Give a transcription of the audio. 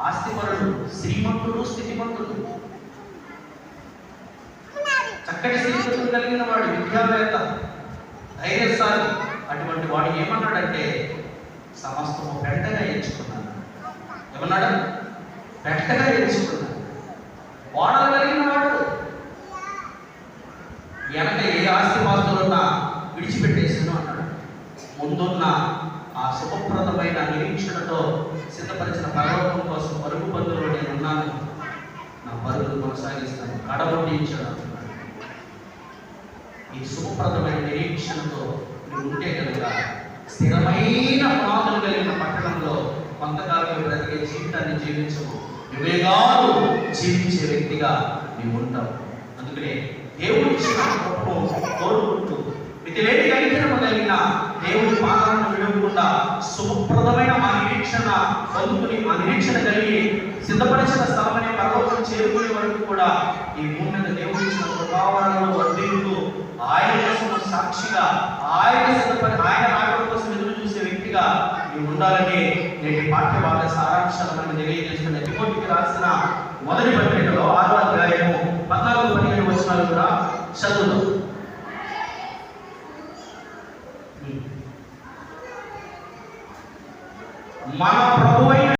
ఆస్తిపరుడు, శ్రీమంతుడు, స్థితిమంతుడు, చక్కటి స్థితిగతులు కలిగిన వాడు, విద్యావేత్త, ధైర్యశాలి. అటువంటి వాడు ఏమన్నాడంటే సమస్తము పెంటగా ఎంచుకున్నాను. ఏమన్నాడు? పెంటగా ఎంచుకున్నాను. ఓడలు కలిగిన వాడు, వెనక ఏ ఆస్తిపాస్తులున్నా విడిచిపెట్టేసాను అన్నాడు. ముందున్న ఆ శుభప్రదమైన నిరీక్షణతో సిద్ధపరిచిన పరలోకం కోసం పరుగు పందులో నేనున్నాను, నా పరుగులు కొనసాగిస్తాను, కడగొట్టించాను అంటున్నాడు. ఈ శుభప్రదమైన నిరీక్షణతో నువ్వు ఉంటే కనుక స్థిరమైన పునాదులు కలిగిన పట్టణంలో కొంతకాలం బ్రతికే జీవితాన్ని జీవించవు, వివేగాలు జీవించే వ్యక్తిగా నీవు ఉంటావు. అందుకనే దేవుడి ఇచ్చిన గొప్పను కోరుకుంటూ మితిలేని కలిగిన కలిగిన దేవుడి పాదాలను విడవకుండా శుభప్రదమైన ఆ నిరీక్షణ పొందుకుని, ఆ నిరీక్షణ కలిగి సిద్ధపరిచిన స్థలమనే పరలోకం చేరుకునే వరకు కూడా ఈ భూమి మీద దేవుడి ఇచ్చిన ప్రభావాలను వర్ధిల్లుతూ ఆయన కోసం సాక్షిగా, ఆయన రాకడ కోసం ఎదురు చూసే వ్యక్తిగా నీవు ఉండాలని నేటి పాఠ్యభాగ సారాంశాలు మనకు తెలియజేస్తున్న తిమోతికి రాసిన మొదటి పత్రికలో 6వ అధ్యాయము 14-15 వచనాలు కూడా చదువుదాం. మన ప్రభువైన